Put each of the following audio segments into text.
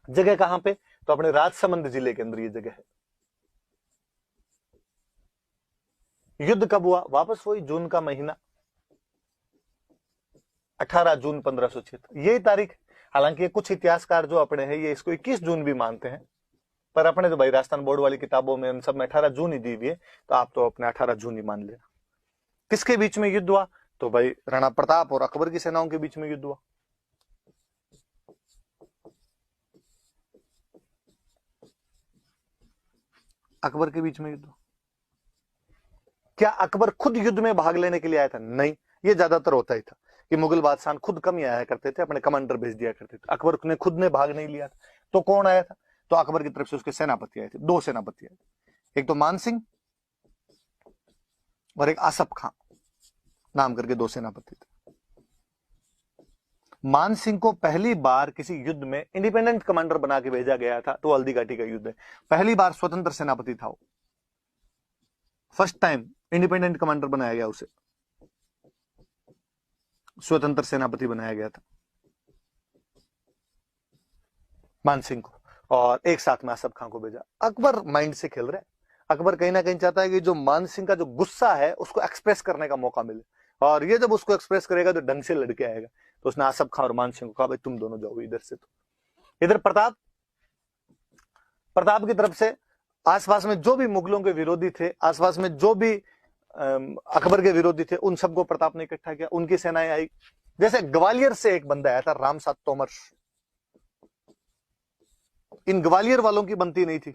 जगह कहां पे? तो अपने राजसमंद जिले के अंदर ये जगह है। युद्ध कब हुआ? वापस वही जून का महीना, 18 जून 1576, यही तारीख। हालांकि कुछ इतिहासकार जो अपने हैं ये इसको 21 जून भी मानते हैं, पर अपने तो भाई राजस्थान बोर्ड वाली किताबों में उन सब में 18 जून ही दी हुई है, तो आप तो अपने 18 जून ही मान लेना। किसके बीच में युद्ध हुआ? तो भाई राणा प्रताप और अकबर की सेनाओं के बीच में युद्ध हुआ। अकबर के बीच में युद्ध हुआ। क्या अकबर खुद युद्ध में भाग लेने के लिए आया था? नहीं, ये ज्यादातर होता ही था कि मुगल बादशाह खुद कम ही आया करते थे, अपने कमांडर भेज दिया करते थे। अकबर ने खुद ने भाग नहीं लिया था। तो कौन आया था? तो अकबर की तरफ से उसके सेनापति आए थे, दो सेनापति आए थे, एक तो मान सिंह और एक आसफ खां नाम करके दो सेनापति थे। मान सिंह को पहली बार किसी युद्ध में इंडिपेंडेंट कमांडर बना के भेजा गया था, तो हल्दी घाटी का युद्ध है, पहली बार स्वतंत्र सेनापति था वो, फर्स्ट टाइम इंडिपेंडेंट कमांडर बनाया गया, उसे स्वतंत्र सेनापति बनाया गया था मान सिंह को, और एक साथ में आसफ खां को भेजा। अकबर माइंड से खेल रहा है। अकबर कहीं ना कहीं चाहता है कि जो मान सिंह का जो गुस्सा है उसको एक्सप्रेस करने का मौका मिले, और ये जब उसको एक्सप्रेस करेगा तो ढंग से लड़के आएगा। तो उसने आसफ खां और मान सिंह को कहा भाई तुम दोनों जाओ इधर से। तो इधर प्रताप की तरफ से आसपास में जो भी मुगलों के विरोधी थे, आसपास में जो भी अकबर के विरोधी थे, उन सबको प्रताप ने इकट्ठा किया, उनकी सेनाएं आई। जैसे ग्वालियर से एक बंदा आया था रामसात तोमर, इन ग्वालियर वालों की बनती नहीं थी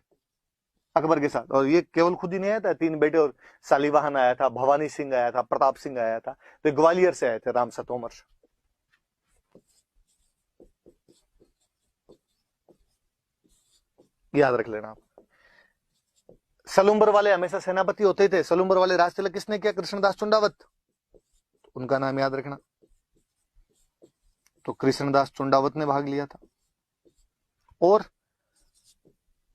अकबर के साथ, और ये केवल खुद ही नहीं आया था, तीन बेटे और सालीवाहन आया था, भवानी सिंह आया था, प्रताप सिंह आया था, तो ग्वालियर से आए थे रामसात तोमर। याद रख लेना आप। सलुम्बर वाले हमेशा सेनापति होते थे। सलुम्बर वाले राज तिलक किसने किया? कृष्णदास चुंडावत, उनका नाम याद रखना। तो कृष्णदास चुंडावत ने भाग लिया था। और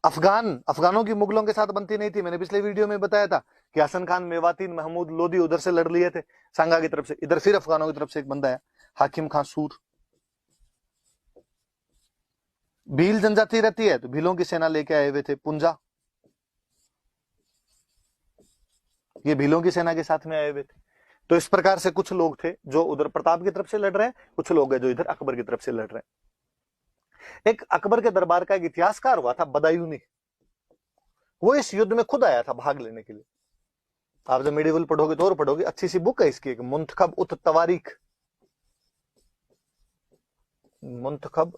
अफगानों की मुगलों के साथ बनती नहीं थी। मैंने पिछले वीडियो में बताया था कि हसन खान मेवाती, महमूद लोदी उधर से लड़ लिए थे सांगा की तरफ से, इधर फिर अफगानों की तरफ से एक बंदा है हाकिम खां सूर। भील जनजाति रहती है तो भीलों की सेना लेके आए हुए थे पुंजा, ये भीलों की सेना के साथ में आए हुए थे। तो इस प्रकार से कुछ लोग थे जो उधर प्रताप की तरफ से लड़ रहे हैं, कुछ लोग हैं जो इधर अकबर की तरफ से लड़ रहे हैं। एक अकबर के दरबार का एक इतिहासकार हुआ था बदायूनी, वो इस युद्ध में खुद आया था भाग लेने के लिए। आप जब मेडिवल पढ़ोगे तो और पढ़ोगे, अच्छी सी बुक है इसकी, एक मुंतखब उत तवारीख, मुंतखब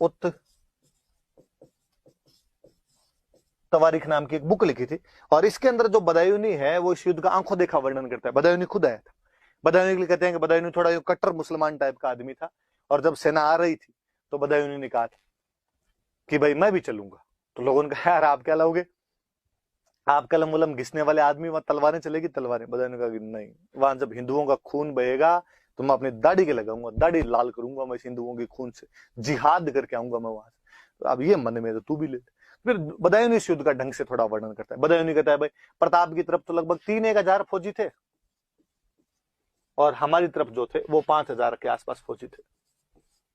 उत तवारीख नाम की एक बुक लिखी थी, और इसके अंदर जो बदायूनी है वो इस युद्ध का आंखों देखा वर्णन करता है। बदायूनी खुद आया था। बदायूनी के लिए कहते हैं कि बदायूनी थोड़ा कट्टर मुसलमान टाइप का आदमी था, और जब सेना आ रही थी तो बदायूनी ने कहा था कि भाई मैं भी चलूंगा। तो लोगों ने कहा यार आप क्या लाओगे, आप कलम वलम घिसने वाले आदमी, वहां तलवारें चलेगी तलवारें। बदायूनी ने कहा कि नहीं, वहां जब हिंदुओं का खून बहेगा तो मैं अपनी दाढ़ी के लगाऊंगा, दाढ़ी लाल करूंगा मैं हिंदुओं के खून से, जिहाद करके आऊंगा मैं वहां से। तो अब ये मन में तो तू भी ले। फिर बदायूनी इस युद्ध का ढंग से थोड़ा वर्णन करता है। बदायूनी कहता है भाई प्रताप की तरफ तो लगभग 3-1 हजार फौजी थे, और हमारी तरफ जो थे वो 5,000 के आसपास फौजी थे।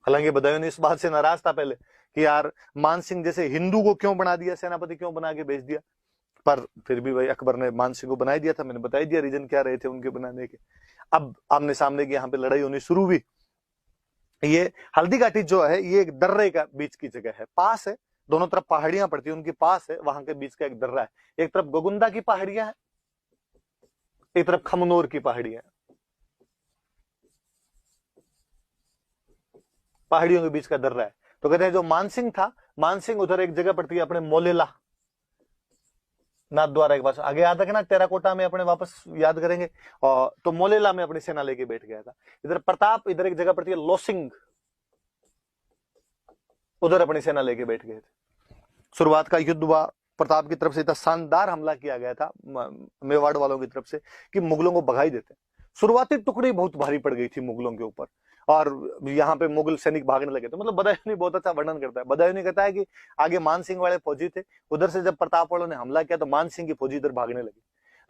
हालांकि बदायूनी इस बात से नाराज था पहले कि यार मान सिंह जैसे हिंदू को क्यों बना दिया, सेनापति क्यों बना के भेज दिया, पर फिर भी भाई अकबर ने मान सिंह को बना दिया था। मैंने बता दिया रीजन क्या रहे थे उनके बनाने के। अब आमने सामने की यहाँ पे लड़ाई होनी शुरू हुई। ये हल्दी घाटी जो है ये एक दर्रे का बीच की जगह है, पास है, दोनों तरफ पहाड़ियां पड़ती है, उनके पास है, वहां के बीच का एक दर्रा है। एक तरफ गोगुंदा की पहाड़ियां है, एक तरफ खमनोर की पहाड़ियां है, पहाड़ियों के बीच का दर्रा है। तो कहते हैं जो मानसिंह था, मानसिंह उधर एक जगह पड़ती है अपने मोलेला नाथ द्वारा के पास, आगे याद रखना टेराकोटा में अपने वापस याद करेंगे। और तो मोलेला में अपनी सेना लेके बैठ गया था। इधर प्रताप, इधर एक जगह पड़ती है लोसिंग, उधर अपनी सेना लेके बैठ गए थे। शुरुआत का युद्ध हुआ, प्रताप की तरफ से इतना शानदार हमला किया गया था मेवाड़ वालों की तरफ से कि मुगलों को भगा ही देते। शुरुआती टुकड़ी बहुत भारी पड़ गई थी मुगलों के ऊपर, और यहाँ पे मुगल सैनिक भागने लगे थे। मतलब बदायूनी बहुत अच्छा वर्णन करता है। बदायूनी कहता है कि आगे मान सिंह वाले फौजी थे, उधर से जब प्रताप वालों ने हमला किया तो मान सिंह की फौजी इधर भागने लगी।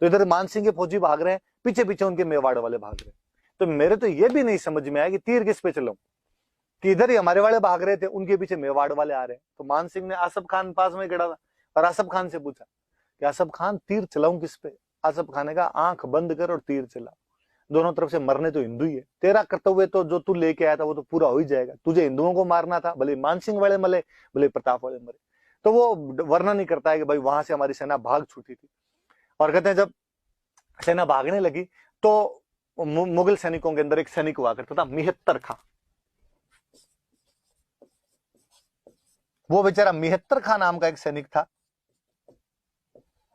तो इधर मान सिंह के फौजी भाग रहे हैं, पीछे पीछे उनके मेवाड़ वाले भाग रहे हैं। तो मेरे तो ये भी नहीं समझ में आया कि तीर किस पे चलाऊं। कि इधर ही हमारे वाले भाग रहे थे, उनके पीछे मेवाड़ वाले आ रहे हैं। तो मान सिंह ने आसफ खान पास में खड़ा था और आसफ खान से पूछा कि आसफ खान तीर चलाऊं किस पे? आसफ खान ने कहा आंख बंद कर और तीर चला, दोनों तरफ से मरने तो हिंदू ही है, तेरा कर्तव्य तो जो तू लेके आया था वो तो पूरा हो ही जाएगा, तुझे हिंदुओं को मारना था, भले मान सिंह वाले मरे भले प्रताप वाले मरे। तो वो वर्णन नहीं करता है कि भाई वहां से हमारी सेना भाग छूटी थी। और कहते हैं जब सेना भागने लगी तो मुगल सैनिकों के अंदर एक सैनिक हुआ करता था मिहत्तर खां। वो बेचारा मिहत्तर खां नाम का एक सैनिक था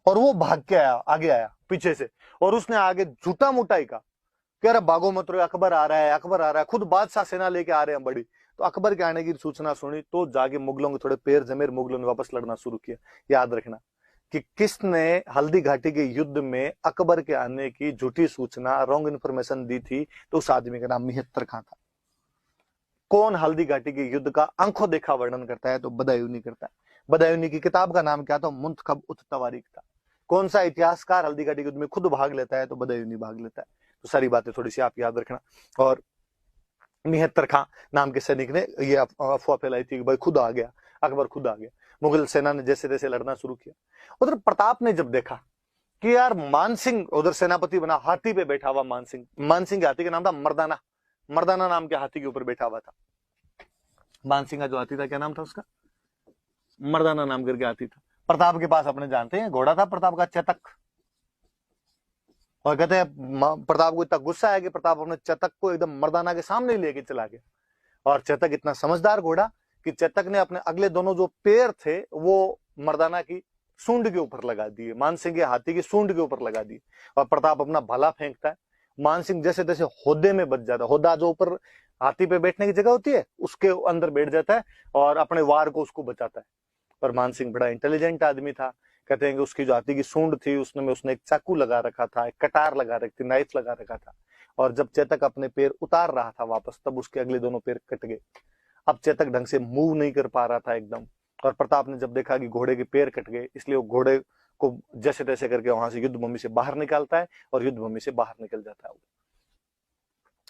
और वो भाग के आया, आगे आया पीछे से, और उसने आगे झूठा मुटाई का कह रहा भागो मत रो, अकबर आ रहा है, अकबर आ रहा है, खुद बादशाह सेना लेके आ रहे हैं बड़ी। तो अकबर के आने की सूचना सुनी तो जाके मुगलों के थोड़े पैर जमे, मुगलों ने वापस लड़ना शुरू किया। याद रखना कि किसने हल्दी घाटी के युद्ध में अकबर के आने की झूठी सूचना, रॉन्ग इन्फॉर्मेशन दी थी, तो उस आदमी का नाम मिहत्तर खां था। कौन हल्दी घाटी के युद्ध का आंखों देखा वर्णन करता है? तो बदायूनी करता है। बदायूनी की किताब का नाम क्या था? मुंतखब उत तवारीख था। कौन सा इतिहासकार हल्दी घाटी के युद्ध में खुद भाग लेता है? तो बदायूनी भाग लेता है। तो सारी बातें थोड़ी सी आप याद रखना। और मिहत्तर खां नाम के सैनिक ने ये अफवाह फैलाई थी कि भाई खुद आ गया, अकबर खुद आ गया। मुगल सेना ने जैसे तैसे लड़ना शुरू किया। उधर प्रताप ने जब देखा कि यार मानसिंह उधर सेनापति बना, हाथी पे बैठा हुआ मानसिंह, मानसिंह के हाथी का नाम था मर्दाना, मर्दाना नाम के हाथी के ऊपर बैठा हुआ था। मानसिंह का जो हाथी था क्या नाम था उसका? मर्दाना नाम करके हाथी था। प्रताप के पास अपने जानते हैं घोड़ा था प्रताप का, चेतक। और कहते हैं प्रताप को इतना गुस्सा है कि प्रताप अपने चेतक को एकदम मर्दाना के सामने ही लेके चला गया। और चेतक इतना समझदार घोड़ा कि चेतक ने अपने अगले दोनों जो पैर थे वो मर्दाना की सूंड के ऊपर लगा दिए, मानसिंह के हाथी की सूंड के ऊपर लगा दिए। और प्रताप अपना भाला फेंकता है, मानसिंह जैसे तैसे होदे में बच जाता है, होदा जो ऊपर हाथी पे बैठने की जगह होती है उसके अंदर बैठ जाता है और अपने वार को उसको बचाता है। पर मानसिंह बड़ा इंटेलिजेंट आदमी था। कहते हैं कि उसकी जो हाथी की सूंड थी उसने एक चाकू लगा रखा था, एक कटार लगा रखी थी, नाइफ लगा रखा था। और जब चेतक अपने पैर उतार रहा था वापस, तब उसके अगले दोनों पैर कट गए। अब चेतक ढंग से मूव नहीं कर पा रहा था एकदम। और प्रताप ने जब देखा कि घोड़े के पैर कट गए, इसलिए वो घोड़े को जैसे तैसे करके वहां से युद्ध भूमि से बाहर निकालता है और युद्ध भूमि से बाहर निकल जाता है।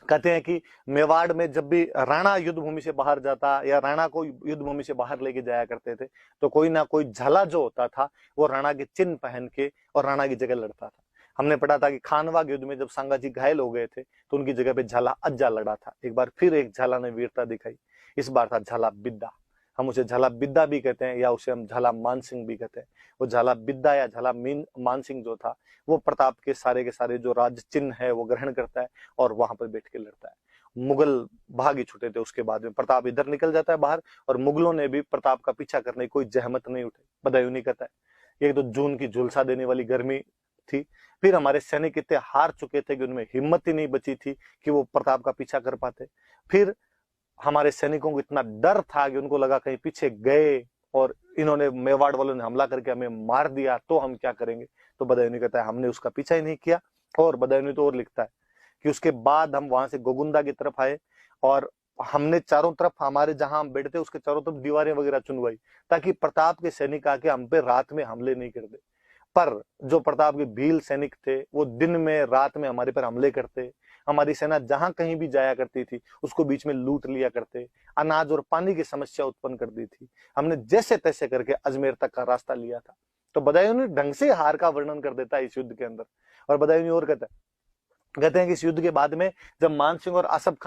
कहते हैं कि मेवाड़ में जब भी राणा युद्ध भूमि से बाहर जाता या राणा को युद्ध भूमि से बाहर लेके जाया करते थे तो कोई ना कोई झाला जो होता था वो राणा के चिन्ह पहन के और राणा की जगह लड़ता था। हमने पढ़ा था कि खानवाग युद्ध में जब सांगाजी घायल हो गए थे तो उनकी जगह पे झाला अज्जा लड़ा था। एक बार फिर एक झाला ने वीरता दिखाई, इस बार था झाला बिद्दा। हम उसे झाला बिद्दा भी कहते हैं या उसे हम झाला मानसिंह भी कहते हैं। वो झाला बिद्दा या झाला मानसिंह जो था वो प्रताप के सारे जो राज चिन्ह है वो ग्रहण करता है और वहां पर बैठ के लड़ता है। मुगल भाग ही छूटे थे उसके बाद में, प्रताप इधर निकल जाता है बाहर और मुगलों ने भी प्रताप का पीछा करने की कोई जहमत नहीं उठाई। बदायूं कहता है एक तो जून की झुलसा देने वाली गर्मी थी, फिर हमारे सैनिक इतने हार चुके थे कि उनमें हिम्मत ही नहीं बची थी कि वो प्रताप का पीछा कर पाते। फिर हमारे सैनिकों को इतना डर था कि उनको लगा कहीं पीछे गए और इन्होंने मेवाड़ वालों ने हमला करके हमें मार दिया तो हम क्या करेंगे। तो बदायूं कहता है हमने उसका पीछा ही नहीं किया। और बदायूं तो और लिखता है कि उसके बाद हम वहां से गोगुंदा की तरफ आए और हमने चारों तरफ हमारे जहां हम बैठते उसके चारों तरफ दीवारें वगैरह चुनवाई ताकि प्रताप के सैनिक आके हम पे रात में हमले नहीं कर दे। पर जो प्रताप के भील सैनिक थे वो दिन में रात में हमारे पर हमले करते, हमारी सेना जहां कहीं भी जाया करती थी उसको बीच में लूट लिया करते, अनाज और पानी की समस्या उत्पन्न कर दी थी। हमने जैसे तैसे करके अजमेर तक का रास्ता लिया था। तो बदायूं ढंग से हार का वर्णन कर देता है इस युद्ध के अंदर। और बदायूं और कहते हैं कि इस युद्ध के बाद में जब मानसिंह और आसफ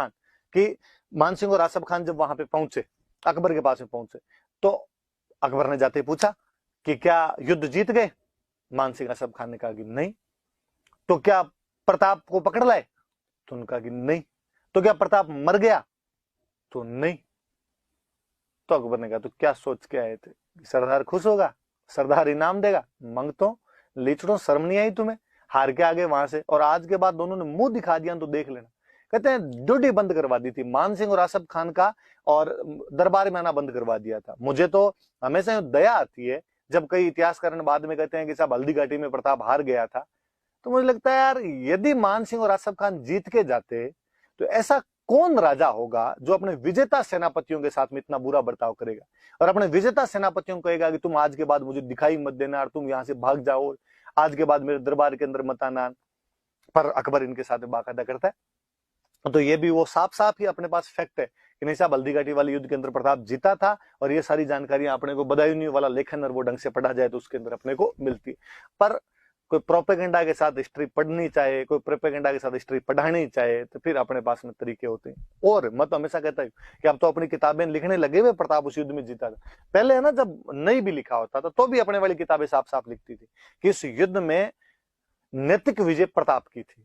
खान जब वहां पे पहुंचे, अकबर के पास में पहुंचे, तो अकबर ने जाते पूछा कि क्या युद्ध जीत गए? मानसिंह आसफ खान ने कहा कि नहीं। तो क्या प्रताप को पकड़ लाए? तो उन्होंने कहा कि नहीं। तो क्या प्रताप मर गया? तो नहीं। तो अकबर ने कहा तो क्या सोच के आए थे? सरदार खुश होगा, सरदार इनाम देगा, मंगतो लीचड़ो, शर्म नहीं आई तुम्हें? हार के आगे वहां से और आज के बाद दोनों ने मुंह दिखा दिया तो देख लेना। कहते हैं ड्यूटी बंद करवा दी थी मानसिंह और आसफ खान का और दरबार में आना बंद करवा दिया था। मुझे तो हमेशा दया आती है जब कई इतिहासकार बाद में कहते हैं कि साहब हल्दी घाटी में प्रताप हार गया था, तो मुझे लगता है यार यदि मानसिंह और आसफ खान जीत के जाते तो ऐसा कौन राजा होगा जो अपने विजेता सेनापतियों के साथ में इतना बुरा बर्ताव करेगा और अपने विजेता सेनापतियों को कहेगा कि तुम आज के बाद मुझे दिखाई मत देना और तुम यहां से भाग जाओ, आज के बाद मेरे दरबार के अंदर मत आना। पर अकबर इनके साथ बाकायदा करता है। तो ये भी वो साफ साफ ही अपने पास फैक्ट है कि नहीं साहब हल्दी घाटी वाले युद्ध के अंदर प्रताप जीता था, और ये सारी जानकारियां अपने को बदायूं वाला लेखन और वो ढंग से पढ़ा जाए तो उसके अंदर अपने को मिलती है। पर कोई प्रोपेगेंडा के साथ हिस्ट्री पढ़नी चाहे, कोई प्रोपेगेंडा के साथ हिस्ट्री पढ़ानी चाहे, तो फिर अपने पास में तरीके होते हैं। और मैं तो हमेशा कहता हूँ कि अब तो अपनी किताबें लिखने लगे हुए प्रताप उस युद्ध में जीता था। पहले है ना, जब नहीं भी लिखा होता था तो भी अपने वाली किताबें साफ साफ लिखती थी कि इस युद्ध में नैतिक विजय प्रताप की थी।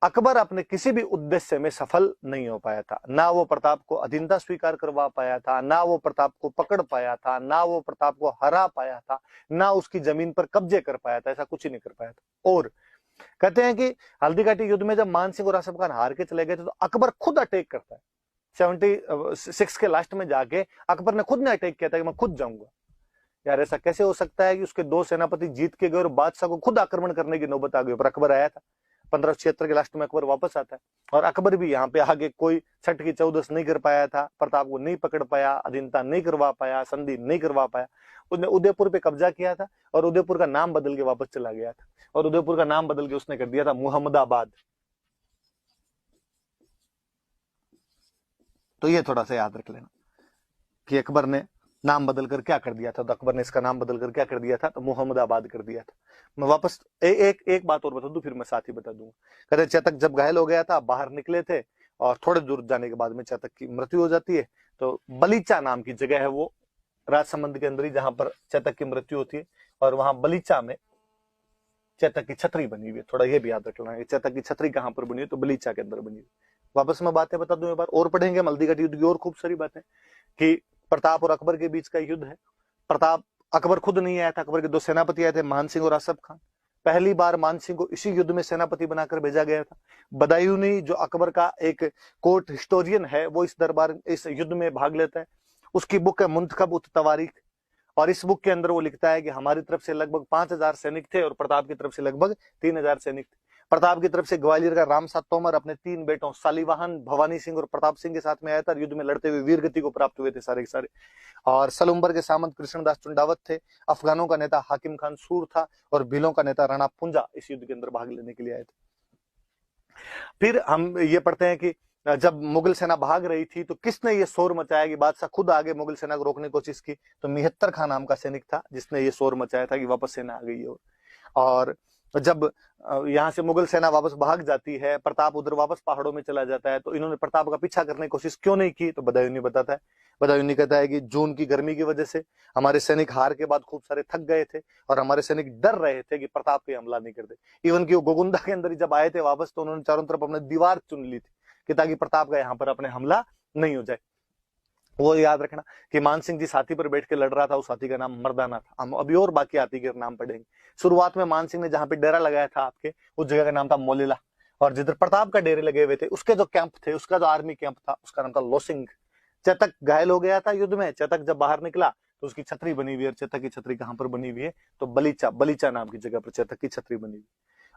अकबर अपने किसी भी उद्देश्य में सफल नहीं हो पाया था, ना वो प्रताप को अधीनता स्वीकार करवा पाया था, ना वो प्रताप को पकड़ पाया था, ना वो प्रताप को हरा पाया था, ना उसकी जमीन पर कब्जे कर पाया था, ऐसा कुछ ही नहीं कर पाया था। और कहते हैं कि हल्दी घाटी युद्ध में जब मान सिंह और आसफ खान हार के चले गए थे तो अकबर खुद अटैक करता है। 76 के लास्ट में जाके अकबर ने खुद ने अटैक किया था कि मैं खुद जाऊंगा। यार ऐसा कैसे हो सकता है कि उसके 2 सेनापति जीत के गए और बादशाह को खुद आक्रमण करने की नौबत आ गई, पर अकबर आया था। 1576 के लास्ट में अकबर वापस आता है, और अकबर भी यहाँ पे आगे कोई छठ की चौदस नहीं कर पाया था, प्रताप को नहीं पकड़ पाया, अधीनता नहीं करवा पाया, संधि नहीं करवा पाया। उसने उदयपुर पे कब्जा किया था और उदयपुर का नाम बदल के वापस चला गया था, और उदयपुर का नाम बदल के उसने कर दिया था मुहम्मदाबाद। तो ये थोड़ा सा याद रख लेना कि अकबर ने नाम बदल कर क्या कर दिया था। तो अकबर ने इसका नाम बदल कर क्या कर दिया था, तो मुहम्मदाबाद कर दिया था। मैं वापस एक बात और बता दूं, फिर मैं साथ ही बता दूंगा। कहते चेतक जब घायल हो गया था, बाहर निकले थे, और थोड़े दूर जाने के बाद में चेतक की मृत्यु हो जाती है। तो बलीचा नाम की जगह है वो राजसमंद के अंदर ही, जहां पर चेतक की मृत्यु होती है, और वहां बलीचा में चेतक की छतरी बनी हुई है। थोड़ा ये भी याद रखना है, चेतक की छतरी कहां पर बनी है, तो बलीचा के अंदर बनी हुई। वापस मैं बातें बता दूं एक बार और, पढ़ेंगे हल्दी घाटी युद्ध की और खूब सारी बातें कि प्रताप और अकबर के बीच का युद्ध है। प्रताप, अकबर खुद नहीं आया था, अकबर के 2 सेनापति आए थे, मान सिंह और आसफ खान। पहली बार मान सिंह को इसी युद्ध में सेनापति बनाकर भेजा गया था। बदायूनी जो अकबर का एक कोर्ट हिस्टोरियन है, वो इस युद्ध में भाग लेता है। उसकी बुक है मुंतखब उत तवारीख, और इस बुक के अंदर वो लिखता है कि हमारी तरफ से लगभग 5000 सैनिक थे और प्रताप की तरफ से लगभग 3000 सैनिक थे। प्रताप की तरफ से ग्वालियर का रामसात तोमर अपने 3 बेटों सालीवाहन, भवानी सिंह और प्रताप सिंह के साथ में आया था। युद्ध में लड़ते हुए वीर गति को प्राप्त हुए थे सारे के सारे। और सलुम्बर के सामंत कृष्णदास चुंडावत थे। अफगानों का नेता हाकिम खान सूर था, और भीलों का नेता राणा पुंजा इस युद्ध के अंदर भाग लेने के लिए आए थे। फिर हम ये पढ़ते हैं कि जब मुगल सेना भाग रही थी तो किसने ये शोर मचाया कि बादशाह खुद आगे मुगल सेना को रोकने की कोशिश की, तो मिहत्तर खान नाम का सैनिक था जिसने ये शोर मचाया था कि वापस सेना आ गई है। और जब यहाँ से मुगल सेना वापस भाग जाती है, प्रताप उधर वापस पहाड़ों में चला जाता है, तो इन्होंने प्रताप का पीछा करने की कोशिश क्यों नहीं की, तो बदायूनी बताता है। बदायूनी कहता है कि जून की गर्मी की वजह से हमारे सैनिक हार के बाद खूब सारे थक गए थे, और हमारे सैनिक डर रहे थे कि प्रताप पे हमला नहीं कर दे। इवन कि वो गोगुंदा के अंदर जब आए थे वापस, तो उन्होंने चारों तरफ अपने दीवार चुन ली थी कि ताकि प्रताप का यहाँ पर अपने हमला नहीं हो जाए। वो याद रखना कि मान सिंह जिस हाथी पर बैठ के लड़ रहा था, उस हाथी का नाम मर्दाना था। हम अभी और बाकी हाथी के नाम पढ़ेंगे। शुरुआत में मान सिंह ने जहां पे डेरा लगाया था आपके, उस जगह का नाम था मोलिला, और जिधर प्रताप का डेरे लगे हुए थे उसके जो कैंप थे, उसका जो आर्मी कैंप था, उसका नाम था लोसिंग। चेतक घायल हो गया था युद्ध में। चेतक जब बाहर निकला तो उसकी छतरी बनी हुई है, और चेतक की छतरी कहां पर बनी हुई है, तो बलीचा नाम की जगह पर चेतक की छतरी बनी हुई।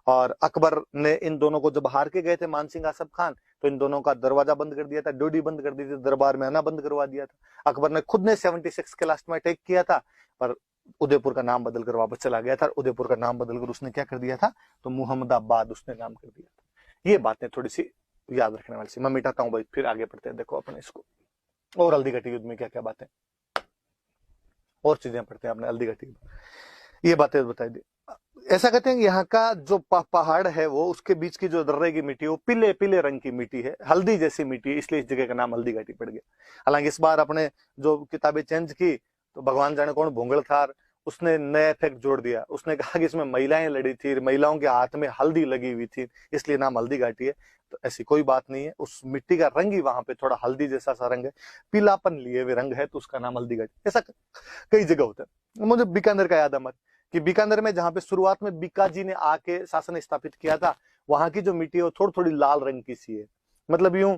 और अकबर ने इन दोनों को जब हार के गए थे, मान सिंह आसफ खान, तो इन दोनों का दरवाजा बंद कर दिया था, ड्योढ़ी बंद कर दी थी, दरबार में आना बंद करवा दिया था। अकबर ने खुद ने 76 के लास्ट में अटैक किया था, पर उदयपुर का नाम बदलकर वापस चला गया था। उदयपुर का नाम बदलकर उसने क्या कर दिया था, तो मुहम्मदाबाद उसने नाम कर दिया था। ये बातें थोड़ी सी याद रखने वाली सी। मैं मिटाता हूँ भाई, फिर आगे बढ़ते हैं। देखो अपने इसको और हल्दी घाटी युद्ध में क्या क्या बातें और चीजें पढ़ते हैं अपने हल्दी घाटी, ये बातें बताई दी। ऐसा कहते हैं कि यहाँ का जो पहाड़ है, वो उसके बीच की जो दर्रे की मिट्टी, वो पीले पीले रंग की मिट्टी है, हल्दी जैसी मिट्टी है, इसलिए इस जगह का नाम हल्दी घाटी पड़ गया। हालांकि इस बार अपने जो किताबें चेंज की, तो भगवान जाने कौन भोंगल था, उसने नया इफेक्ट जोड़ दिया। उसने कहा कि इसमें महिलाएं लड़ी थी, महिलाओं के हाथ में हल्दी लगी हुई थी, इसलिए नाम हल्दी घाटी है। तो ऐसी कोई बात नहीं है, उस मिट्टी का रंग ही वहां पे थोड़ा हल्दी जैसा सा रंग है, पीलापन लिए हुए रंग है, तो उसका नाम हल्दी घाटी। ऐसा कई जगह होता है। मुझे बीकानेर का याद है कि बीकानेर में जहां पे शुरुआत में बीकाजी ने आके शासन स्थापित किया था, वहां की जो मिट्टी है वो थोड़ी थोड़ी लाल रंग की सी है, मतलब यूं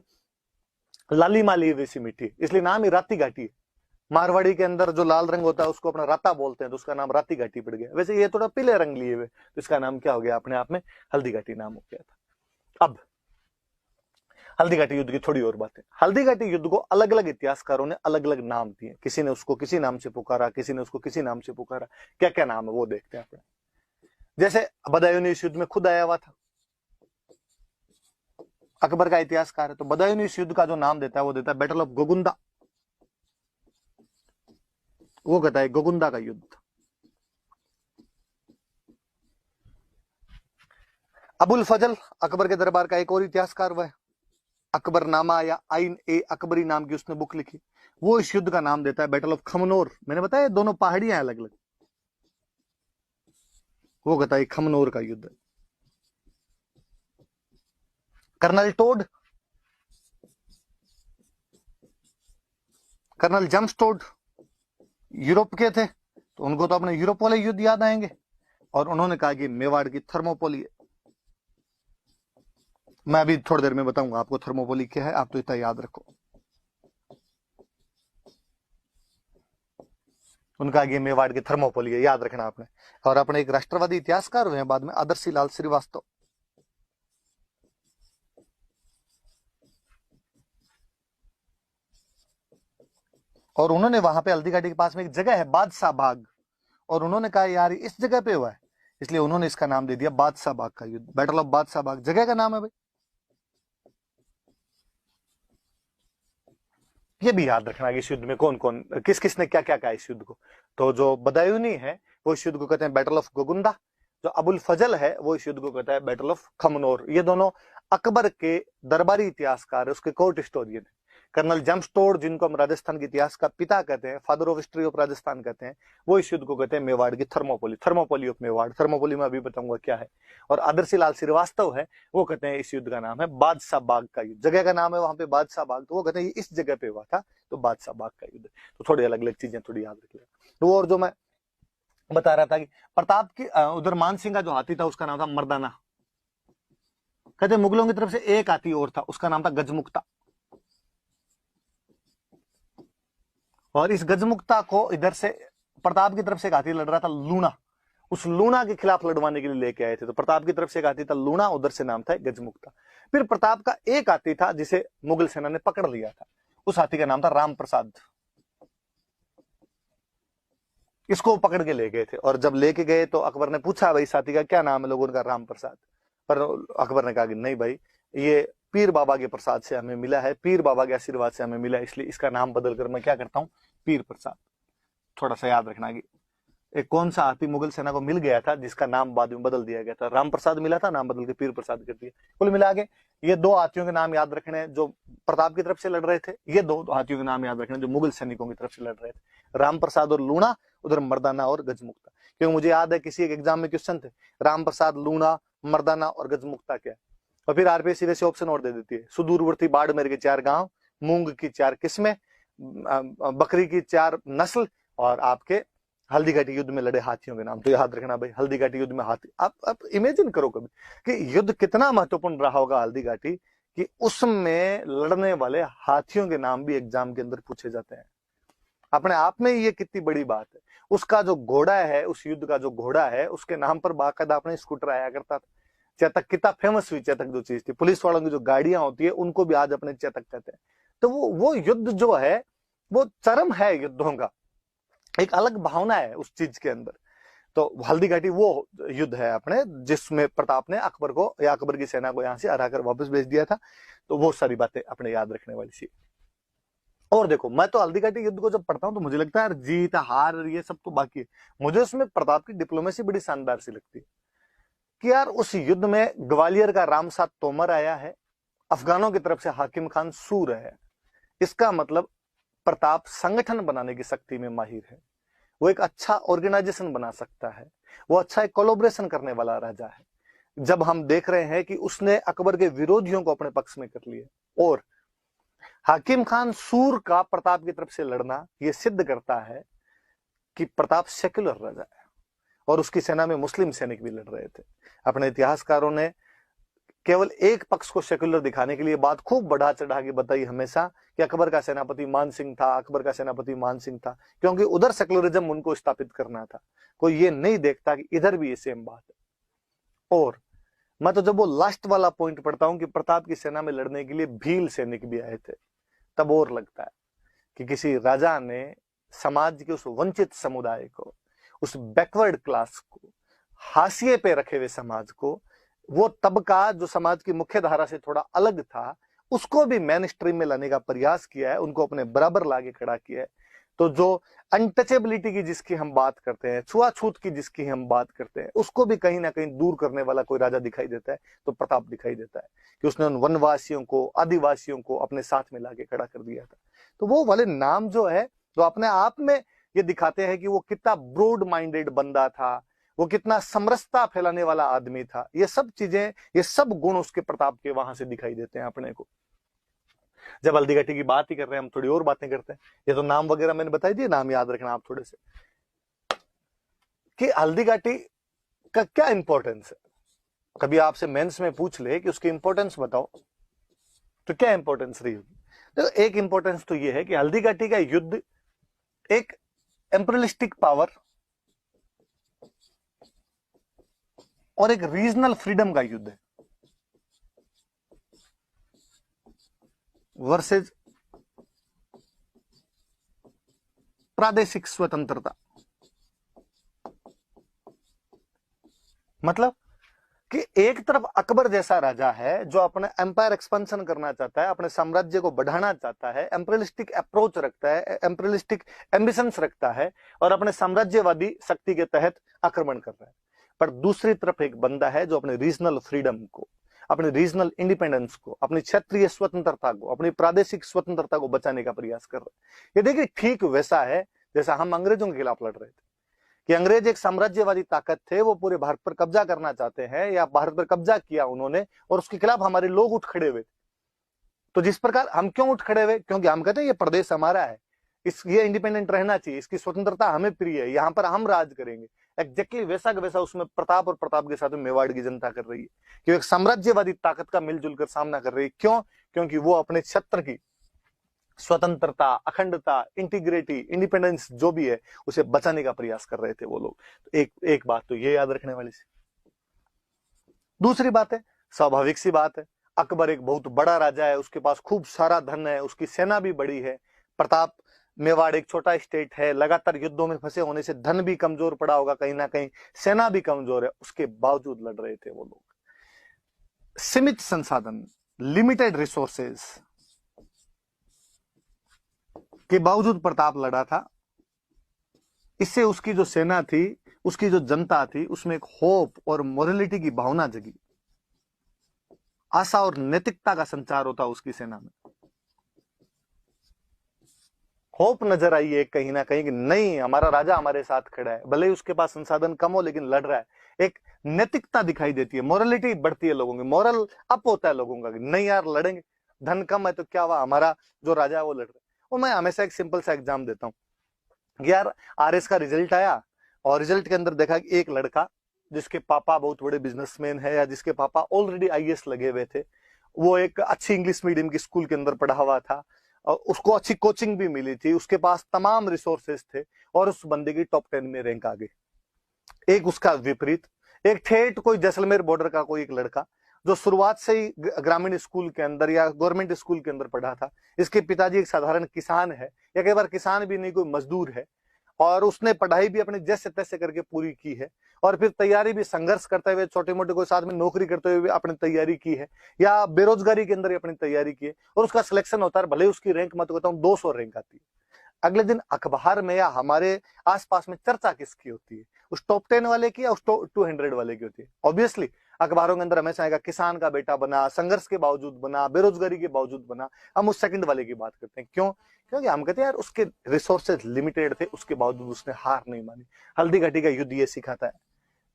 लाली माली वैसी मिट्टी, इसलिए नाम ही राती घाटी है। मारवाड़ी के अंदर जो लाल रंग होता है उसको अपना राता बोलते हैं, तो उसका नाम राती घाटी पड़ गया। वैसे ये थोड़ा पीले रंग लिए हुए, तो इसका नाम क्या हो गया, अपने आप में हल्दी घाटी नाम हो गया था। अब हल्दी घाटी युद्ध की थोड़ी और बातें। हल्दी घाटी युद्ध को अलग अलग इतिहासकारों ने अलग अलग नाम दिए, किसी ने उसको किसी नाम से पुकारा, किसी ने उसको किसी नाम से पुकारा। क्या क्या नाम है वो देखते हैं अपने। जैसे बदायूं इस युद्ध में खुद आया हुआ था, अकबर का इतिहासकार है, तो बदायूं इस युद्ध का जो नाम देता है वो देता है बैटल ऑफ गोगुंदा। वो कहता है गोगुंदा का युद्ध। अबुल फजल अकबर के दरबार का एक और इतिहासकार वह अकबरनामा या आइन ए अकबरी नाम की उसने बुक लिखी। वो इस युद्ध का नाम देता है बैटल ऑफ खमनोर। मैंने बताया दोनों पहाड़ियां अलग अलग। वो कहता है खमनोर का युद्ध। Colonel Tod, colonel James Tod Europe के थे, तो उनको तो अपने यूरोप वाले युद्ध याद आएंगे, और उन्होंने कहा कि मेवाड़ की थर्मोपोली। मैं अभी थोड़ी देर में बताऊंगा आपको थर्मोपोली क्या है, आप तो इतना याद रखो। उनका ये मेवाड़ की थर्मोपोली है, याद रखना आपने। और अपने एक राष्ट्रवादी इतिहासकार हुए हैं बाद में, आदर्शी लाल श्रीवास्तव। और उन्होंने वहां पे हल्दी घाटी के पास में एक जगह है बादशाह बाग, और उन्होंने कहा यार इस जगह पे हुआ है, इसलिए उन्होंने इसका नाम दे दिया बादशाह बाग का युद्ध। बैटल ऑफ बादशाह बाग जगह का नाम है भाई। ये भी याद रखना कि इस युद्ध में कौन कौन किस किसने क्या क्या कहा इस युद्ध को। तो जो बदायूनी है वो इस युद्ध को कहते हैं बैटल ऑफ गोगुंदा। जो अबुल फजल है वो इस युद्ध को कहता है बैटल ऑफ खमनोर। ये दोनों अकबर के दरबारी इतिहासकार है, उसके कोर्ट हिस्टोरियन है। कर्नल जेम्स टोड, जिनको हम राजस्थान के इतिहास का पिता कहते हैं, father of history of Rajasthan कहते हैं, वो इस युद्ध को कहते हैं मेवाड़ की Thermopylae, Thermopylae of Mewar. Thermopylae में अभी बताऊंगा क्या है। और आदर्शी लाल श्रीवास्तव है, वो कहते हैं इस युद्ध का नाम है बादशाह बाग का युद्ध। जगह का नाम है वहां पे बादशाह बाग, तो वो कहते हैं इस जगह पे हुआ था, तो बादशाह बाग का युद्ध। तो थोड़ी अलग अलग चीजें थोड़ी याद रखिएगा। तो और जो मैं बता रहा था कि प्रताप की उधर मान सिंह का जो हाथी था उसका नाम था मर्दाना। कहते मुगलों की तरफ से एक हाथी और था, उसका नाम था गजमुक्ता। और इस गजमुक्ता को इधर से प्रताप की तरफ से एक हाथी लड़ रहा था लूणा, उस लूणा के खिलाफ लड़वाने के लिए लेके आए थे। तो प्रताप की तरफ से एक हाथी था लूणा, उधर से नाम था गजमुक्ता। फिर प्रताप का एक हाथी था जिसे मुगल सेना ने पकड़ लिया था, उस हाथी का नाम था राम प्रसाद। इसको पकड़ के ले गए थे, और जब लेके गए तो अकबर ने पूछा भाई साथी का क्या नाम है, लोगों का राम प्रसाद। पर अकबर ने कहा कि नहीं भाई, ये पीर बाबा के प्रसाद से हमें मिला है, पीर बाबा के आशीर्वाद से हमें मिला है, इसलिए इसका नाम बदल कर मैं क्या करता हूँ, पीर प्रसाद। थोड़ा सा याद रखना कि एक कौन सा हाथी मुगल सेना को मिल गया था जिसका नाम बाद में बदल दिया गया था। राम प्रसाद मिला था, नाम बदल के पीर प्रसाद कर दिया। कुल मिला के ये दो हाथियों के नाम याद रखने जो प्रताप की तरफ से लड़ रहे थे, ये दो हाथियों के नाम याद रखने जो मुगल सैनिकों की तरफ से लड़ रहे थे, राम प्रसाद और लूणा, उधर मर्दाना और गजमुक्ता। क्योंकि मुझे याद है किसी एक एग्जाम में क्वेश्चन थे, राम प्रसाद, लूणा, मर्दाना और गजमुक्ता क्या है। और फिर आरपीएससी वैसे ऑप्शन और दे देती है, सुदूरवर्ती बाड़मेर के 4 गांव, मूंग की 4 किस्में, बकरी की 4 नस्ल, और आपके हल्दी घाटी युद्ध में लड़े हाथियों के नाम। तो याद रखना भाई, हल्दी घाटी युद्ध में हाथी। आप इमेजिन करो कभी कि युद्ध कितना महत्वपूर्ण रहा होगा हल्दी घाटी, कि उसमें लड़ने वाले हाथियों के नाम भी एग्जाम के अंदर पूछे जाते हैं। अपने आप में ये कितनी बड़ी बात है। उसका जो घोड़ा है, उस युद्ध का जो घोड़ा है, उसके नाम पर बाकायदा अपने स्कूटर आया करता था। चेतक कितना फेमस हुई, चेतक जो चीज थी, पुलिस वालों की जो गाड़ियां होती है उनको भी आज अपने चेतक कहते हैं। तो वो युद्ध जो है वो चरम है युद्धों का, एक अलग भावना है उस चीज के अंदर। तो हल्दी घाटी वो युद्ध है अपने, जिसमें प्रताप ने अकबर को या अकबर की सेना को यहां से हराकर वापस भेज दिया था। तो वो सारी बातें अपने याद रखने वाली सी। और देखो, मैं तो हल्दी घाटी युद्ध को जब पढ़ता हूं तो मुझे लगता है यार जीत हार ये सब तो बाकी है, मुझे उसमें प्रताप की डिप्लोमेसी बड़ी शानदार सी लगती है। कि यार उस युद्ध में ग्वालियर का रामसाद तोमर आया है, अफगानों की तरफ से हाकिम खान सूर है। इसका मतलब प्रताप संगठन बनाने की शक्ति में माहिर है, वो एक अच्छा ऑर्गेनाइजेशन बना सकता है, वो अच्छा एक कोलैबोरेशन करने वाला राजा है। जब हम देख रहे हैं कि उसने अकबर के विरोधियों को अपने पक्ष में कर लिया, और हाकिम खान सूर का प्रताप की तरफ से लड़ना यह सिद्ध करता है कि प्रताप सेक्युलर राजा है। और उसकी सेना में मुस्लिम सैनिक भी लड़ रहे थे। अपने इतिहासकारों ने केवल एक पक्ष को सेक्युलर दिखाने के लिए बात खूब बढ़ा चढ़ा के बताई हमेशा कि अकबर का सेनापति मान सिंह था, अकबर का सेनापति मान सिंह था, क्योंकि उधर सेक्युलरिज्म उनको स्थापित करना था। कोई ये नहीं देखता कि इधर भी ये सेम बात है। और मैं तो जब वो लास्ट वाला पॉइंट पढ़ता हूं कि प्रताप की सेना में लड़ने के लिए भील सैनिक भी आए थे, तब और लगता है कि किसी राजा ने समाज के उस वंचित समुदाय को, उस बैकवर्ड क्लास को, हाशिए पे रखे हुए समाज को वो तबका जो समाज की मुख्य धारा से थोड़ा अलग था, उसको भी मेन स्ट्रीम में लाने का प्रयास किया है, उनको अपने बराबर लाके खड़ा किया है। तो जो अनटचेबिलिटी की जिसकी हम बात करते हैं, छुआछूत की जिसकी हम बात करते हैं, उसको भी कहीं ना कहीं दूर करने वाला कोई राजा दिखाई देता है तो प्रताप दिखाई देता है कि उसने उन वनवासियों को, आदिवासियों को अपने साथ में लाके खड़ा कर दिया था। तो वो वाले नाम जो है, जो अपने आप में ये दिखाते हैं कि वो कितना ब्रॉड माइंडेड बंदा था, वो कितना समरसता फैलाने वाला आदमी था। ये सब चीजें, ये सब गुण उसके प्रताप के वहां से दिखाई देते हैं अपने को। जब हल्दी घाटी की बात ही कर रहे हैं, हम थोड़ी और बातें करते हैं। ये तो नाम वगैरह मैंने बताई दिए, नाम याद रखना आप थोड़े से, कि हल्दी घाटी का क्या इंपॉर्टेंस है। कभी आपसे मेंस में पूछ ले कि उसकी इंपॉर्टेंस बताओ, तो क्या इंपॉर्टेंस रही होगी? तो एक इंपॉर्टेंस तो ये है कि हल्दी घाटी का युद्ध एक एम्परियलिस्टिक पावर और एक रीजनल फ्रीडम का युद्ध है वर्सेज प्रादेशिक स्वतंत्रता। मतलब कि एक तरफ अकबर जैसा राजा है जो अपने एम्पायर एक्सपेंशन करना चाहता है, अपने साम्राज्य को बढ़ाना चाहता है, एम्परियलिस्टिक अप्रोच रखता है, एम्परियलिस्टिक एम्बिशंस रखता है और अपने साम्राज्यवादी शक्ति के तहत आक्रमण कर रहा है। पर दूसरी तरफ एक बंदा है जो अपने रीजनल फ्रीडम को, अपने रीजनल इंडिपेंडेंस को, अपनी क्षेत्रीय स्वतंत्रता को, अपनी प्रादेशिक स्वतंत्रता को बचाने का प्रयास कर रहा है। ये देखिए ठीक वैसा है जैसा हम अंग्रेजों के खिलाफ लड़ रहे थे कि अंग्रेज एक साम्राज्यवादी ताकत थे, वो पूरे भारत पर कब्जा करना चाहते हैं या भारत पर कब्जा किया उन्होंने और उसके खिलाफ हमारे लोग उठ खड़े हुए। तो जिस प्रकार हम क्यों उठ खड़े हुए, क्योंकि हम कहते हैं ये प्रदेश हमारा है, ये इंडिपेंडेंट रहना चाहिए, इसकी स्वतंत्रता हमें प्रिय है, यहां पर हम राज करेंगे। एग्जैक्टली वैसा का वैसा उसमें प्रताप और प्रताप के साथ मेवाड़ की जनता कर रही है कि एक साम्राज्यवादी ताकत का मिलजुल कर सामना कर रही है। क्यों? क्योंकि वो अपने क्षेत्र की स्वतंत्रता, अखंडता, इंटीग्रिटी, इंडिपेंडेंस जो भी है उसे बचाने का प्रयास कर रहे थे वो लोग। तो एक बात तो ये याद रखने वाली सी। दूसरी बात है, स्वाभाविक सी बात है, अकबर एक बहुत बड़ा राजा है, उसके पास खूब सारा धन है, उसकी सेना भी बड़ी है। प्रताप, मेवाड़ एक छोटा स्टेट है, लगातार युद्धों में फंसे होने से धन भी कमजोर पड़ा होगा, कहीं ना कहीं सेना भी कमजोर है, उसके बावजूद लड़ रहे थे वो लोग। सीमित संसाधन, लिमिटेड रिसोर्सेज के बावजूद प्रताप लड़ा था। इससे उसकी जो सेना थी, उसकी जो जनता थी, उसमें एक होप और मोरलिटी की भावना जगी, आशा और नैतिकता का संचार होता उसकी सेना में। होप नजर आई है कहीं ना कहीं कि नहीं, हमारा राजा हमारे साथ खड़ा है, भले ही उसके पास संसाधन कम हो लेकिन लड़ रहा है। एक नैतिकता दिखाई देती है, मोरलिटी बढ़ती है लोगों की, मोरल अप होता है लोगों का कि नहीं यार लड़ेंगे, धन कम है तो क्या हुआ, हमारा जो राजा है वो लड़ रहा है। और मैं हमेशा एक सिंपल सा एग्जाम देता हूं कि यार आरएस का रिजल्ट आया और रिजल्ट के अंदर देखा कि एक लड़का जिसके पापा बहुत बड़े बिजनेसमैन है या जिसके पापा ऑलरेडी आईएएस लगे हुए थे, वो एक अच्छी इंग्लिश मीडियम की स्कूल के अंदर पढ़ा हुआ था और उसको अच्छी कोचिंग भी मिली थी, उसके पास तमाम रिसोर्सेज थे और उस बंदे की टॉप 10 में रैंक आ गई। एक उसका विपरीत, एक ठेठ कोई जैसलमेर बॉर्डर का कोई एक लड़का जो शुरुआत से ही ग्रामीण स्कूल के अंदर या गवर्नमेंट स्कूल के अंदर पढ़ा था, इसके पिताजी एक साधारण किसान है या कई बार किसान भी नहीं, कोई मजदूर है, और उसने पढ़ाई भी अपने जैसे तैसे करके पूरी की है और फिर तैयारी भी संघर्ष करते हुए, छोटे मोटे कोई साथ में नौकरी करते हुए भी अपनी तैयारी की है या बेरोजगारी के अंदर अपनी तैयारी की है और उसका सिलेक्शन होता है। भले उसकी रैंक मत कहता हूँ 200 रैंक आती है, अगले दिन अखबार में या हमारे आसपास में चर्चा किसकी होती है, उस टॉप 10 वाले की या उस 200 वाले की होती है। ऑब्वियसली अखबारों के अंदर हमेशा आएगा किसान का बेटा बना, संघर्ष के बावजूद बना, बेरोजगारी के बावजूद बना। हम उस सेकंड वाले की बात करते हैं। क्यों? क्योंकि हम कहते हैं यार उसके रिसोर्सेज लिमिटेड थे, उसके बावजूद उसने हार नहीं मानी। हल्दी घाटी का युद्ध ये सिखाता है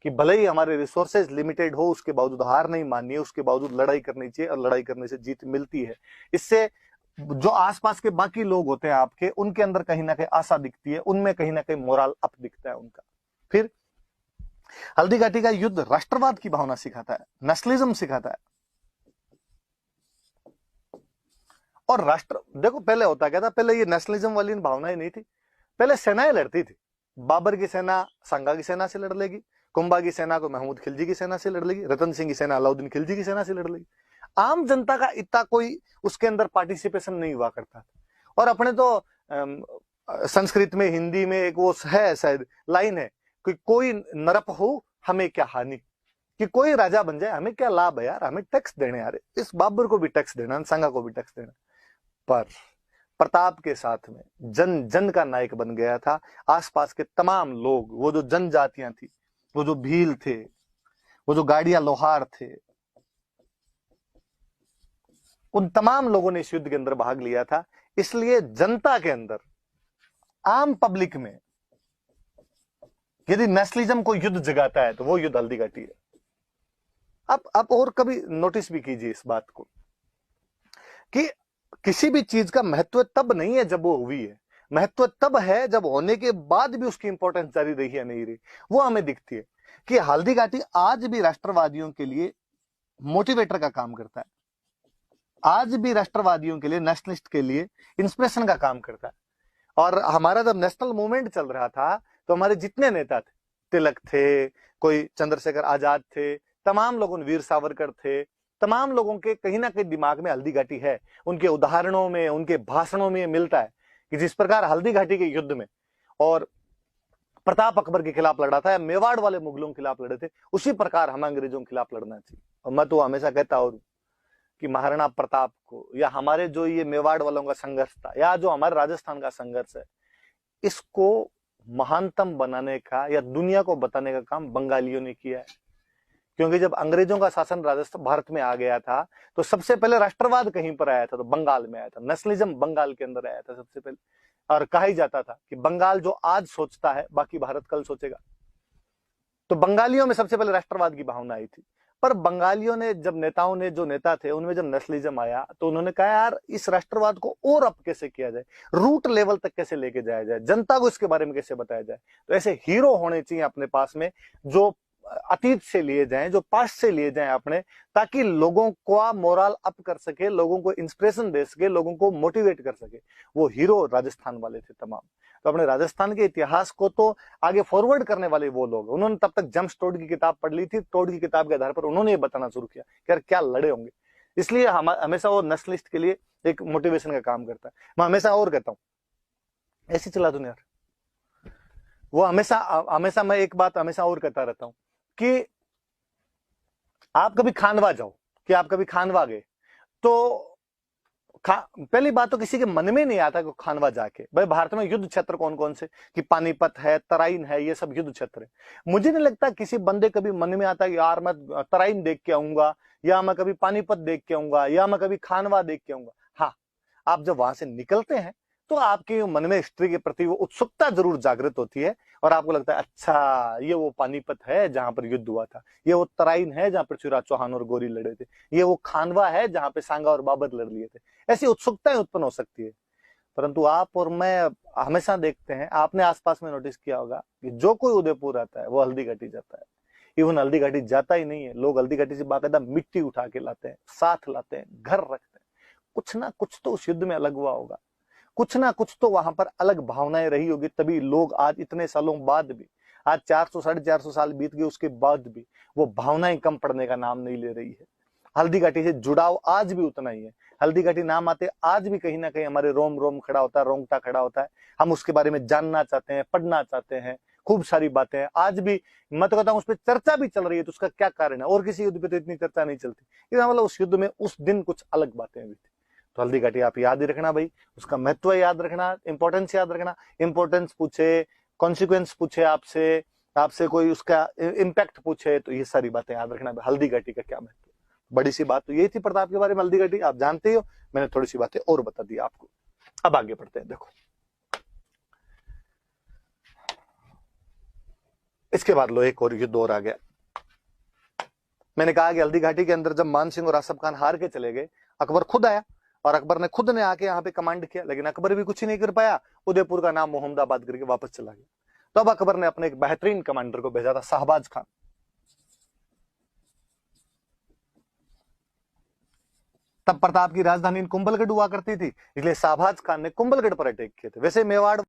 कि भले ही हमारे रिसोर्सेज लिमिटेड हो, उसके बावजूद हार नहीं माननी है, उसके बावजूद लड़ाई करनी चाहिए और लड़ाई करने से जीत मिलती है। इससे जो आसपास के बाकी लोग होते हैं आपके, उनके अंदर कहीं ना कहीं आशा दिखती है, उनमें कहीं ना कहीं मोरल अप दिखता है उनका। फिर हल्दी घाटी का युद्ध राष्ट्रवाद की भावना सिखाता है, नेशनलिज्म सिखाता है। और राष्ट्र, देखो पहले होता क्या था, पहले ये नेशनलिज्म वाली भावनाएं नहीं थी, पहले सेनाएं लड़ती थी। बाबर की सेना संगा की सेना से लड़ लेगी, कुंभा की सेना को महमूद खिलजी की सेना से लड़ लेगी, रतन सिंह की सेना अलाउद्दीन खिलजी की सेना से लड़ लेगी। आम जनता का इतना कोई उसके अंदर पार्टिसिपेशन नहीं हुआ करता था। और अपने तो संस्कृत में, हिंदी में एक वो है शायद लाइन है कि कोई नरप हो हमें क्या हानि, कि कोई राजा बन जाए, हमें क्या लाभ है यार, हमें टैक्स देने यार, इस बाबर को भी टैक्स देना, संगा को भी टैक्स देना। पर प्रताप के साथ में जन जन का नायक बन गया था। आसपास के तमाम लोग, वो जो जनजातियां थी, वो जो भील थे, वो जो गाड़िया लोहार थे, उन तमाम लोगों ने इस युद्ध के अंदर भाग लिया था। इसलिए जनता के अंदर, आम पब्लिक में यदि नेशनलिज्म को युद्ध जगाता है तो वो युद्ध हल्दी घाटी है। आप और कभी नोटिस भी कीजिए इस बात को कि किसी भी चीज का महत्व तब नहीं है जब वो हुई है, महत्व तब है जब होने के बाद भी उसकी इंपॉर्टेंस जारी रही है नहीं रही, वो हमें दिखती है। कि हल्दी घाटी आज भी राष्ट्रवादियों के लिए मोटिवेटर का काम करता है, आज भी राष्ट्रवादियों के लिए, नेशनलिस्ट के लिए इंस्पिरेशन का काम करता है। और हमारा जब नेशनल मूवमेंट चल रहा था तो हमारे जितने नेता थे, तिलक थे, कोई चंद्रशेखर आजाद थे, तमाम लोगों, वीर सावरकर थे, तमाम लोगों के कहीं ना कहीं दिमाग में हल्दी घाटी है। उनके उदाहरणों में, उनके भाषणों में मिलता है कि जिस प्रकार हल्दी घाटी के युद्ध में और प्रताप अकबर के खिलाफ लड़ा था, या मेवाड़ वाले मुगलों के खिलाफ लड़े थे, उसी प्रकार हमें अंग्रेजों के खिलाफ लड़ना चाहिए। और मैं तो हमेशा कहता हूं कि महाराणा प्रताप को, या हमारे जो ये मेवाड़ वालों का संघर्ष था, या जो हमारे राजस्थान का संघर्ष है, इसको महानतम बनाने का या दुनिया को बताने का काम बंगालियों ने किया है। क्योंकि जब अंग्रेजों का शासन राजस्थान, भारत में आ गया था, तो सबसे पहले राष्ट्रवाद कहीं पर आया था, तो बंगाल में आया था। नेशनलिज्म बंगाल के अंदर आया था सबसे पहले। और कहा ही जाता था कि बंगाल जो आज सोचता है, बाकी भारत कल सोचेगा। तो बंगालियों में सबसे पहले राष्ट्रवाद की भावना आई थी। पर बंगालियों ने, जब नेताओं ने, जो नेता थे उनमें जब नेशनलिज्म आया, तो उन्होंने कहा यार इस राष्ट्रवाद को और अप कैसे किया जाए, रूट लेवल तक कैसे लेके जाया जाए, जनता को इसके बारे में कैसे बताया जाए। तो ऐसे हीरो होने चाहिए अपने पास में, जो अतीत से लिए जाएं, जो पास्ट से लिए जाएं अपने, ताकि लोगों का मोरल अप कर सके, लोगों को इंस्पिरेशन दे सके, लोगों को मोटिवेट कर सके। वो हीरो राजस्थान वाले थे तमाम। तो अपने राजस्थान के इतिहास को तो आगे फॉरवर्ड करने वाले वो लोग, उन्होंने तब तक जेम्स टोड की किताब पढ़ ली थी। टोड की किताब के आधार पर उन्होंने ये बताना शुरू किया कि यार क्या लड़े होंगे। इसलिए हम हमेशा वो नेशनलिस्ट के लिए एक मोटिवेशन का काम करता है। मैं हमेशा और कहता हूं ऐसी चला दूं यार, वो हमेशा हमेशा मैं एक बात हमेशा और कहता रहता हूं कि आप कभी खानवा जाओ, कि आप कभी खानवा गए, तो पहली बात तो किसी के मन में नहीं आता कि खानवा जाके, भाई भारत में युद्ध क्षेत्र कौन कौन से, कि पानीपत है, तराइन है, ये सब युद्ध क्षेत्र है। मुझे नहीं लगता किसी बंदे कभी मन में आता कि यार मैं तराइन देख के आऊंगा, या मैं कभी पानीपत देख के आऊंगा, या मैं कभी खानवा देख के आऊंगा। हाँ, आप जब वहां से निकलते हैं तो आपके मन में हिस्ट्री के प्रति वो उत्सुकता जरूर जागृत होती है, और आपको लगता है अच्छा ये वो पानीपत है जहां पर युद्ध हुआ था, ये वो तराइन है जहां पृथ्वीराज चौहान और गोरी लड़े थे, ये वो खानवा है जहां पे सांगा और बाबर लड़ लिए थे। ऐसी उत्सुकताएं उत्पन्न हो सकती है। परंतु आप और मैं हमेशा देखते हैं, आपने आसपास में नोटिस किया होगा कि जो कोई उदयपुर आता है वो हल्दी घाटी जाता है। इवन हल्दी घाटी जाता ही नहीं है, लोग हल्दी घाटी से बाकायदा मिट्टी उठा के लाते हैं, साथ लाते हैं, घर रखते हैं। कुछ ना कुछ तो उस युद्ध में अलग हुआ होगा, कुछ ना कुछ तो वहां पर अलग भावनाएं रही होगी, तभी लोग आज इतने सालों बाद भी, आज 400 450 साल बीत गए उसके बाद भी वो भावनाएं कम पड़ने का नाम नहीं ले रही है। हल्दी घाटी से जुड़ाव आज भी उतना ही है। हल्दी घाटी नाम आते आज भी कहीं ना कहीं हमारे रोम रोम खड़ा होता है, रोंगटा खड़ा होता है। हम उसके बारे में जानना चाहते हैं, पढ़ना चाहते हैं, खूब सारी बातें हैं। आज भी मैं तो कहता हूं उस पर चर्चा भी चल रही है, तो उसका क्या कारण है? और किसी युद्ध पे तो इतनी चर्चा नहीं चलती, इसका मतलब उस युद्ध में उस दिन कुछ अलग बातें हुई थी। तो हल्दी घाटी आप याद ही रखना भाई, उसका महत्व याद रखना, इंपॉर्टेंस याद रखना। इंपॉर्टेंस पूछे, कॉन्सिक्वेंस पूछे आपसे, आपसे कोई उसका इम्पैक्ट पूछे, तो ये सारी बातें याद रखना। हल्दी घाटी का क्या महत्व। बड़ी सी बात तो यही थी प्रताप के बारे में, हल्दी घाटी आप जानते ही हो, मैंने थोड़ी सी बातें और बता दी आपको। अब आगे बढ़ते हैं। देखो इसके बाद लो एक और युद्ध और आ गया। मैंने कहा कि हल्दी घाटी के अंदर जब मान सिंह और आसफ खान हार के चले गए, अकबर खुद आया, और अकबर ने खुद ने आके यहाँ पे कमांड किया, लेकिन अकबर भी कुछ ही नहीं कर पाया। उदयपुर का नाम मोहम्मदाबाद करके वापस चला गया। तो अब अकबर ने अपने एक बेहतरीन कमांडर को भेजा था, शाहबाज खान। तब प्रताप की राजधानी कुंभलगढ़ हुआ करती थी, इसलिए शाहबाज खान ने कुंभलगढ़ पर अटैक किए थे। वैसे मेवाड़